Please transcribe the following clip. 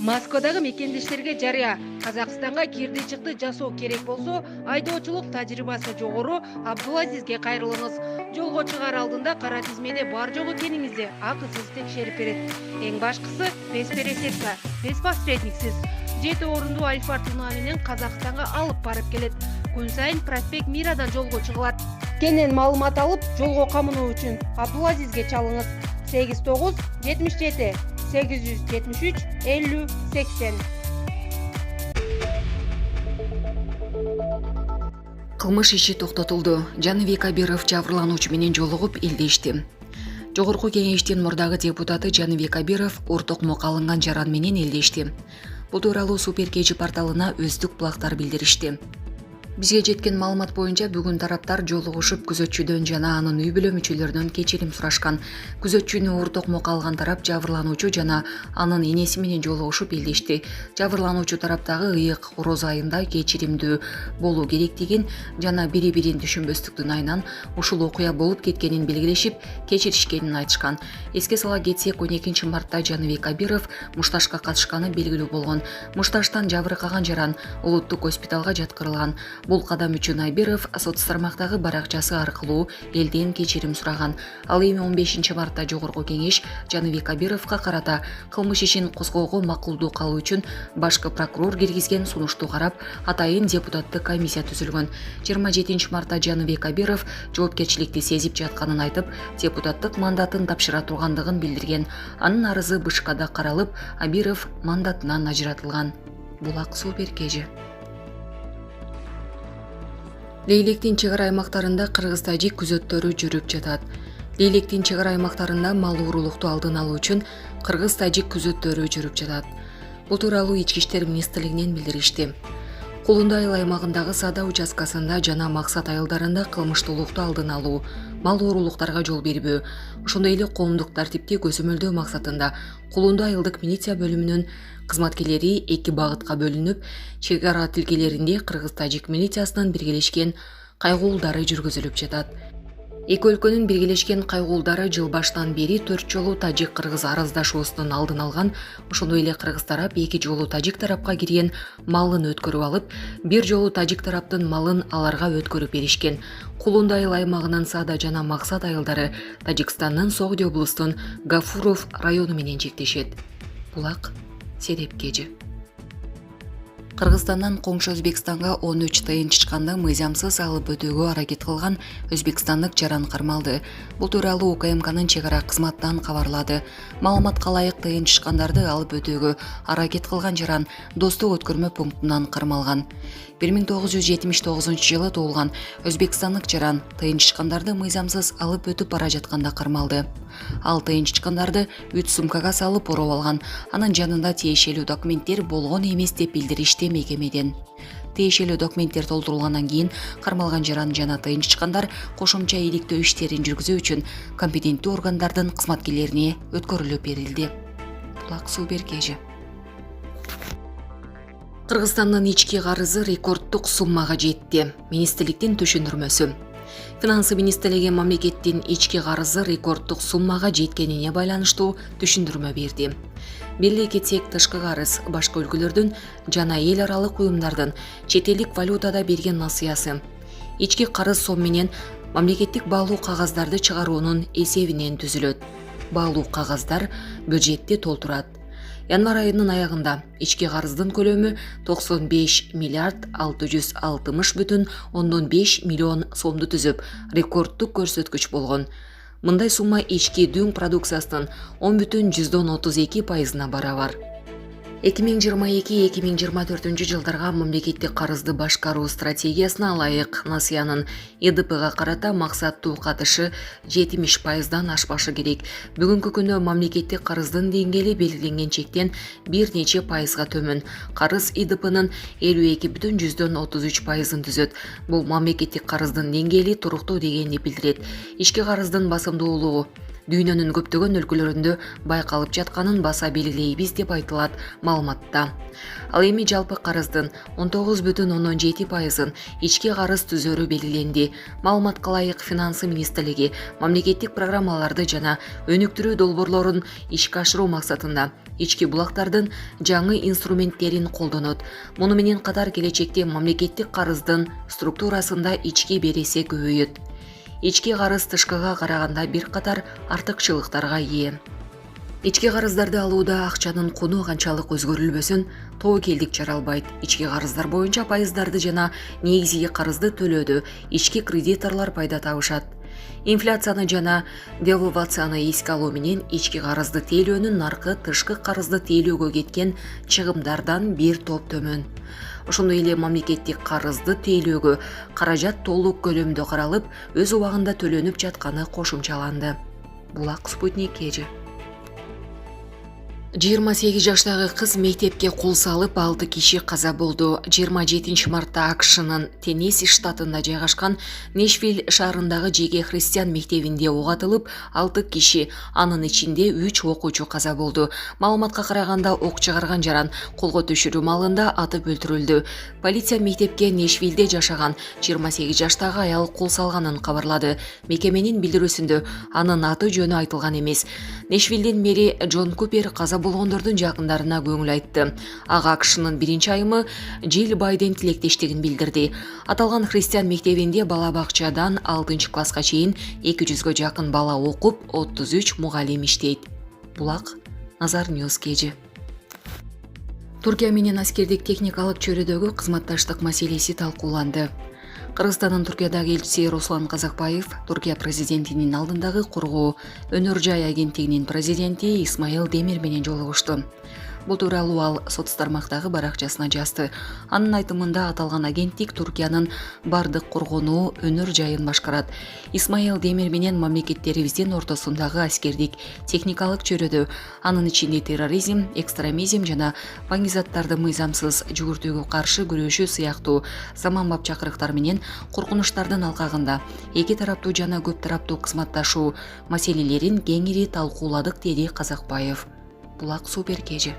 Москвадагы мекендештерге жарыя. Казакстанга кирди чыкты жасоо керек болсо, айдоочулук тажрыйбасы жогору Абдулазизге кайрылыңыз. Жолго чыгаар алдында кара тизмеде бар жогу экениңизди акысыз текшерип берет. Эң башкысы без пересечка, без посредниксиз. 7 орундуу Альфард менен Казакстанга алып барып келет. Күн сайын проспект Мирадан жолго чыгылат. Кенен маалымат алып, жолго камынуу үчүн Абдулазизге чалыңыз. 89 77 873 50 80. Кылмыш иши токтотулду. Жаныбек Абиров жабырлануучу менен жолугуп илдешти. Жогорку кеңештин мурдагы депутаты Жаныбек Абиров ортокмок алынган жаран менен элдешти. Бул тууралуу Супер KG порталына өздүк булактар билдиришти. Бизге жеткен маалымат боюнча бүгүн тараптар жолугушуп күзөтчүдөн жана анын үй бүлө мүчөлөрүнөн кечирим сурашкан. Күзөтчүнү ортокмок алган тарап жабырлануучу жана анын энеси менен жолугушуп элдешти. Жабырлануучу тараптагы ыйык орозо айында кечиримдүү болуу керектигин жана бири-бирин түшүнбөстүктүн айынан ушул окуя болуп кеткенин белгилешип, кечиришкенин айтышкан. Эске сала кетсек, 12 мартта Жаныбек Абиров мушташка катышканы белгилүү болгон. Мушташтан жабыркаган жаран улуттук госпиталга жаткырылган. Бул кадам үчүн Абиров соц тармактагы баракчасы аркылуу элден кечирим сураган. Ал эми 15 мартта жогорку кеңеш Жаныбек Абировго карата кылмыш ишин козгоого макулдук алуу үчүн башкы прокурор киргизген сунушту карап, атайын депутаттык комиссия түзүлгөн. 27 мартта Жаныбек Абиров жоопкерчиликти сезип жатканын айтып, депутаттык мандатын тапшыра тургандыгын билдирген. Анын арызы БШКда каралып, Абиров мандатынан ажыратылган. Булак Супер KG. Лейлектин чек ара аймактарында кыргыз-тажик күзөттөрү жүрүп жатат. Лейлектин чек ара аймактарында мал уурулукту алдын алуу үчүн кыргыз-тажик күзөттөрү жүрүп жатат. Бул тууралуу Ички иштер министрлигинен билдиришти. Кулунду айыл аймагындагы саада участкасында жана максат айылдарында кылмыштуулукту алдын алуу, мал уурулуктарга жол бербөө, ошондой эле коомдук тартипти көзөмөлдөө максатында Кулунду айылдык милиция бөлүмүнүн кызматкерлери 2 багытка бөлүнүп, чек ара тилкелеринде кыргыз-тажик милициясынын биргелешкен кайгуулдары жүргүзүлүп жатат. Эки өлкөнүн биргелешкен кайгуулдары жыл башынан бери 4 жолу тажик-кыргыз араздашуусунун алдын алган. Ошондой эле кыргыз тарап 2 жолу тажик тарапка кирген малын өткөрүп алып, 1 жолу тажик тараптын малын аларга өткөрүп беришкен. Кулунду айыл аймагынын саада жана максат айылдары Тажикстандын Согди облустун Гафуров району менен чектешет. Булак Седеп KG. Кыргызстандан коңшу Өзбекстанга 13 тыйын чычканды мыйзамсыз алып өтүүгө аракет кылган өзбекстандык жаран кармалды. Бул тууралуу УКМКнын чек ара кызматынан кабарлады. Маалыматка ылайык тыйын чычкандарды алып өтүүгө аракет кылган жаран Достук өткөрмө пунктунан кармалган. 1979 жылы туулган өзбекстандык жаран тыйын чычкандарды мыйзамсыз алып өтүп бара жатканда кармалды. Ал тыйын чычкандарды 3 сумкага салып ороп алган. Анын жанында тиешелүү документтер болгон эмес деп билдиришти мекемеден. Тиешелүү документтер толтурулгандан кийин кармалган жаран жана тыйын чычкандар кошумча иликтөө иштерин жүргүзүү үчүн компетенттүү органдардын кызматкерлерине өткөрүлүп берилди. Булак Супер KG. Кыргызстандын ички карызы рекордтук суммага жетти. Министрликтин түшүндүрмөсү. Финансы министрлиги мамлекеттин ички карызы рекордтук суммага жеткенине байланыштуу түшүндүрмө берди. Беле кетсек, тышкы карыз башка өлкөлөрдүн жана эл аралык уюмдардын чет элдик валютада берген насыясы ички карыз сом менен мамлекеттик баалуу кагаздарды чыгаруунун эсебинен түзүлөт. Баалуу кагаздар бюджетти толтурат. Январь айынын аягында ички карыздын көлөмү 95 миллиард 660,5 миллион сомду түзүп, рекордтук көрсөткүч болгон. Мындай сумма ички дүң продукциясынын 10,32%-на барабар. 2022-2024 жылдарга мамлекеттик карызды башкаруу стратегиясына ылайык насыянын ЭДПга карата максаттуу катышы 70%дан ашпашы керек. Бүгүнкү күнү мамлекеттик карыздын деңгээли белгиленген чектен бир нече пайызга төмөн. Карыз ЭДПнын 52,33%-ын түзөт. Бул мамлекеттик карыздын деңгээли туруктуу дегенди билдирет. Ички карыздын басымдуулугу дүйнөнүн көптөгөн өлкөлөрүндө байкалып жатканын баса белгилейбиз деп айтылат маалыматта. Ал эми жалпы карыздын 19,7%-ын ички карыз түзөрү белгиленди. Маалыматка ылайык Финансы министрлиги мамлекеттик программаларды жана өнүктүрүү долбоорлорун ишке ашыруу максатында ички булактардын жаңы инструменттерин колдонот. Муну менен катар келечекте мамлекеттик карыздын структурасында ички бересе көбөйөт. Ички карыз тышкыга караганда бир катар артыкчылыктарга ээ. Ички карыздарды алууда акчанын куну канчалык өзгөрүлбөсүн тобокелдик жаралбайт. Ички карыздар боюнча пайыздарды жана негизги карызды төлөөдө ички кредиторлор пайда табышат. Инфляцияны жана девальвацияны эске алуу менен ички карызды тейлөөнүн наркы тышкы карызды тейлөөгө кеткен чыгымдардан бир топ төмөн. Ошондой эле мамлекеттик карызды тейлөөгө каражат толук көлөмдө каралып, өз убагында төлөнүп жатканы кошумчаланды. Булак Спутник KG. 28 жаштагы кыз мектепке кол салып 6 киши каза болду. 27 мартта АКШнын Теннесси штатында жайгашкан Нэшвилл шаарындагы жеке христиан мектебинде ок атылып, 6 киши, анын ичинде 3 окуучу каза болду. Маалыматка караганда ок чыгарган жаран колго түшүрүү маалында атып өлтүрүлдү. Полиция мектепке Нэшвиллде жашаган 28 жаштагы аял кол салганын кабарлады. Мекеменин билдирүүсүндө анын аты жөнү айтылган эмес. Нэшвиллдин мэри Джон Купер каза болгондордун жакындарына көңүл айтты. Ага АКШнын биринчи айымы Жил Байден тилектештигин билдирди. Аталган христиан мектебинде бала бакчадан 6 класска чейин 200гө жакын бала окуп, 33 мугалим иштейт. Булак Назар Ньюс KG. Туркия менен аскердик техникалык чөйрөдөгү кызматташтык маселеси талкууланды. Кыргызстандын Туркиядагы элчиси Руслан Казакбаев Туркия президентинин алдындагы коргоо өнөр жай агенттигинин президенти Исмаил Демир менен жолугушту. Бул тууралуу ал соц тармактагы баракчасына жазды. Анын айтымында аталган агенттик Туркиянын бардык коргонуу өнөр жайын башкарат. Исмаил Демир менен мамлекеттерибиздин ортосундагы аскердик техникалык чөйрөдө, анын ичинде терроризм, экстремизм жана баңгизаттарды мыйзамсыз жүгүртүүгө каршы күрөшүү сыяктуу заманбап чакырыктар менен коркунучтардын алкагында эки тараптуу жана көп тараптуу кызматташуу маселелерин кеңири талкууладык, деди Казакбаев. Булак Супер KG.